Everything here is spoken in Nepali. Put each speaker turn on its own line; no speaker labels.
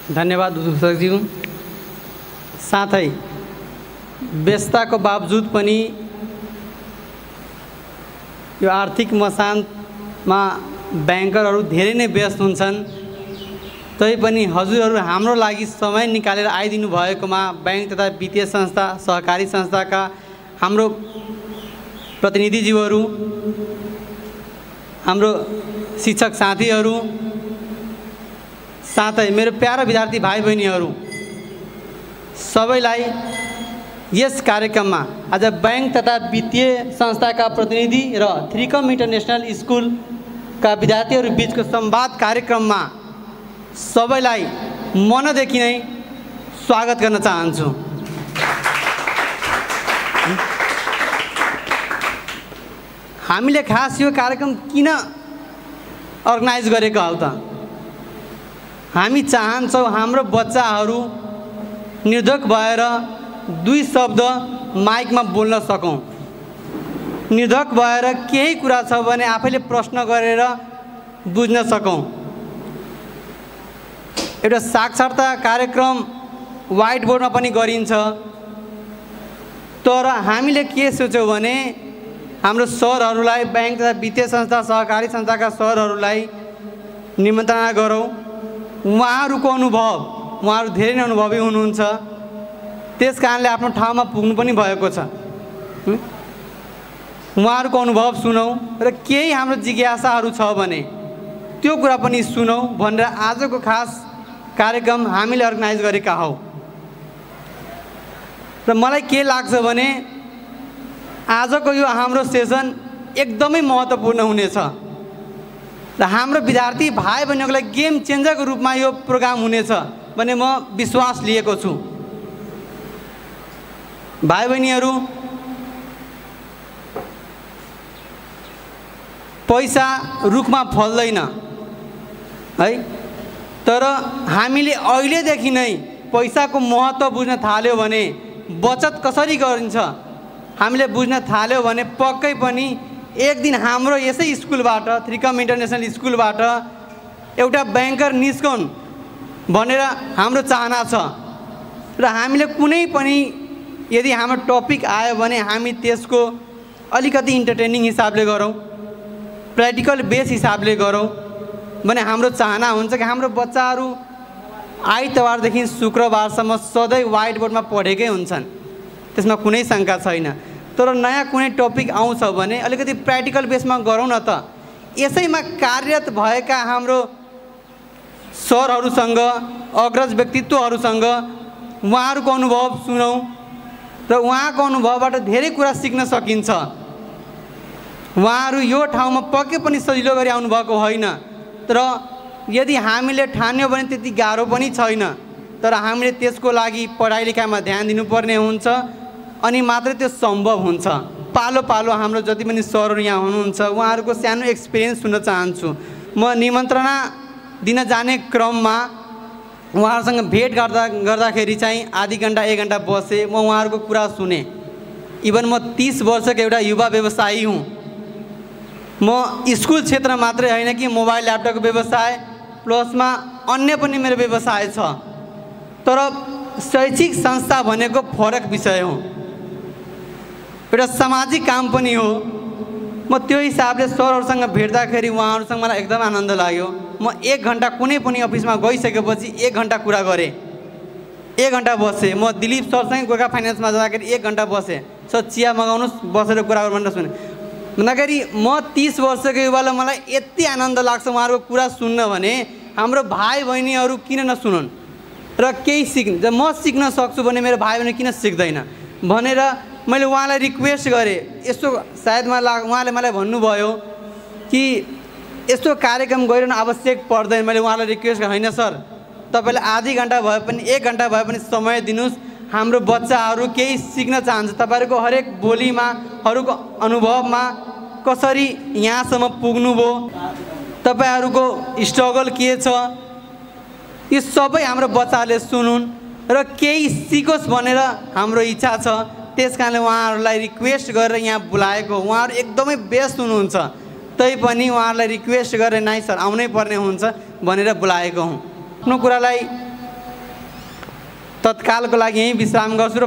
धन्यवाद उद्घोषकज्यू। साथै व्यस्तताको बावजुद पनि यो आर्थिक मसान्तमा ब्याङ्करहरू धेरै नै व्यस्त हुन्छन्, तैपनि हजुरहरू हाम्रो लागि समय निकालेर आइदिनु भएकोमा बैंक तथा वित्तीय संस्था सहकारी संस्थाका हाम्रो प्रतिनिधिज्यूहरू, हाम्रो शिक्षक साथीहरू, साथै मेरो प्यारा विद्यार्थी भाइ बहिनीहरू सबैलाई यस कार्यक्रममा आज बैंक तथा वित्तीय संस्थाका प्रतिनिधि र थ्रिकम इन्टरनेशनल स्कुलका विद्यार्थीहरू बीचको संवाद कार्यक्रममा सबैलाई मनदेखि नै स्वागत गर्न चाहन्छु। हामीले खास यो कार्यक्रम किन अर्गनाइज गरेको हौ त? हामी चाहन्छौँ हाम्रो बच्चाहरू निर्धक भएर दुई शब्द माइकमा बोल्न सकौँ, निर्धक भएर केही कुरा छ भने आफैले प्रश्न गरेर बुझ्न सकौँ। एउटा साक्षरता कार्यक्रम व्हाइट बोर्डमा पनि गरिन्छ, तर हामीले के सोच्यौँ भने हाम्रो सरहरूलाई, बैंक तथा वित्तीय संस्था सहकारी संस्थाका सरहरूलाई निमन्त्रणा गरौँ। उहाँहरूको अनुभव, उहाँहरू धेरै नै अनुभवी हुनुहुन्छ, त्यस कारणले आफ्नो ठाउँमा पुग्नु पनि भएको छ। उहाँहरूको अनुभव सुनौँ र केही हाम्रो जिज्ञासाहरू छ भने त्यो कुरा पनि सुनौँ भनेर आजको खास कार्यक्रम हामीले अर्गनाइज गरेका हौ। र मलाई के लाग्छ भने आजको यो हाम्रो सेसन एकदमै महत्त्वपूर्ण हुनेछ र हाम्रो विद्यार्थी भाइ बहिनीहरूको लागि गेम चेन्जरको रूपमा यो प्रोग्राम हुनेछ भन्ने म विश्वास लिएको छु। भाइ बहिनीहरू, पैसा रुखमा फल्दैन है, तर हामीले अहिलेदेखि नै पैसाको महत्त्व बुझ्न थाल्यो भने, बचत कसरी गरिन्छ हामीले बुझ्न थाल्यो भने पक्कै पनि एक दिन हाम्रो यसै स्कुलबाट, थ्रिकम इन्टरनेसनल स्कुलबाट एउटा ब्याङ्कर निस्कौन् भनेर हाम्रो चाहना छ। र हामीले कुनै पनि यदि हाम्रो टपिक आयो भने हामी त्यसको अलिकति इन्टरटेनिङ हिसाबले गरौँ, प्र्याक्टिकल बेस हिसाबले गरौँ भने हाम्रो चाहना हुन्छ कि हाम्रो बच्चाहरू आइतबारदेखि शुक्रबारसम्म सधैँ व्हाइट बोर्डमा पढेकै हुन्छन्, त्यसमा कुनै शङ्का छैन। तर नयाँ कुनै टपिक आउँछ भने अलिकति प्र्याक्टिकल बेसमा गरौँ न त। यसैमा कार्यरत भएका हाम्रो सरहरूसँग, अग्रज व्यक्तित्वहरूसँग उहाँहरूको अनुभव सुनौँ र उहाँको अनुभवबाट धेरै कुरा सिक्न सकिन्छ। उहाँहरू यो ठाउँमा पक्कै पनि सजिलो गरी आउनुभएको होइन, तर यदि हामीले ठान्यो भने त्यति गाह्रो पनि छैन, तर हामीले त्यसको लागि पढाइ लेखाइमा ध्यान दिनुपर्ने हुन्छ अनि मात्रै त्यो सम्भव हुन्छ। पालो पालो हाम्रो जति पनि सरहरू यहाँ हुनुहुन्छ उहाँहरूको सानो एक्सपिरियन्स सुन्न चाहन्छु। म निमन्त्रणा दिन जाने क्रममा उहाँहरूसँग भेट गर्दाखेरि चाहिँ आधी घन्टा 1 घन्टा बसेँ, म उहाँहरूको कुरा सुने। इभन म 30 वर्षको एउटा युवा व्यवसायी हुँ। म स्कुल क्षेत्र मात्रै होइन कि मोबाइल ल्यापटपको व्यवसाय प्लसमा अन्य पनि मेरो व्यवसाय छ, तर शैक्षिक संस्था भनेको फरक विषय हो, एउटा सामाजिक काम पनि हो। म त्यो हिसाबले सरहरूसँग भेट्दाखेरि उहाँहरूसँग मलाई एकदम आनन्द लाग्यो। म 1 घन्टा कुनै पनि अफिसमा गइसकेपछि 1 घन्टा कुरा गरेँ, 1 घन्टा बसेँ। म दिलीप सरसँग गोर्खा फाइनेन्समा जाँदाखेरि 1 घन्टा बसेँ, सर चिया मगाउनुहोस् बसेर कुरा गरौँ भनेर सुने। भन्दाखेरि म 30 वर्षको युवालाई मलाई यति आनन्द लाग्छ उहाँहरूको कुरा सुन्न भने हाम्रो भाइ बहिनीहरू किन नसुनुन् र केही सिक्न, म सिक्न सक्छु भने मेरो भाइ बहिनी किन सिक्दैन भनेर मैले उहाँलाई रिक्वेस्ट गरेँ। यस्तो सायद उहाँले मलाई भन्नुभयो कि यस्तो कार्यक्रम गरिरहनु आवश्यक पर्दैन। मैले उहाँलाई रिक्वेस्ट गरेँ, होइन सर तपाईँले आधी घन्टा भए पनि 1 घन्टा भए पनि समय दिनुहोस्, हाम्रो बच्चाहरू केही सिक्न चाहन्छ। तपाईँहरूको हरेक बोलीमा, अरूको अनुभवमा कसरी यहाँसम्म पुग्नुभयो, तपाईँहरूको स्ट्रगल के छ, यो सबै हाम्रो बच्चाहरूले सुनुन् र केही सिकोस् भनेर हाम्रो इच्छा छ। त्यस कारणले उहाँहरूलाई रिक्वेस्ट गरेर यहाँ बोलाएको। उहाँहरू एकदमै व्यस्त हुनुहुन्छ, तैपनि उहाँहरूलाई रिक्वेस्ट गरेर नाइ सर आउनै पर्ने हुन्छ भनेर बोलाएको हुँ। आफ्नो कुरालाई तत्कालको लागि यहीँ विश्राम गर्छु र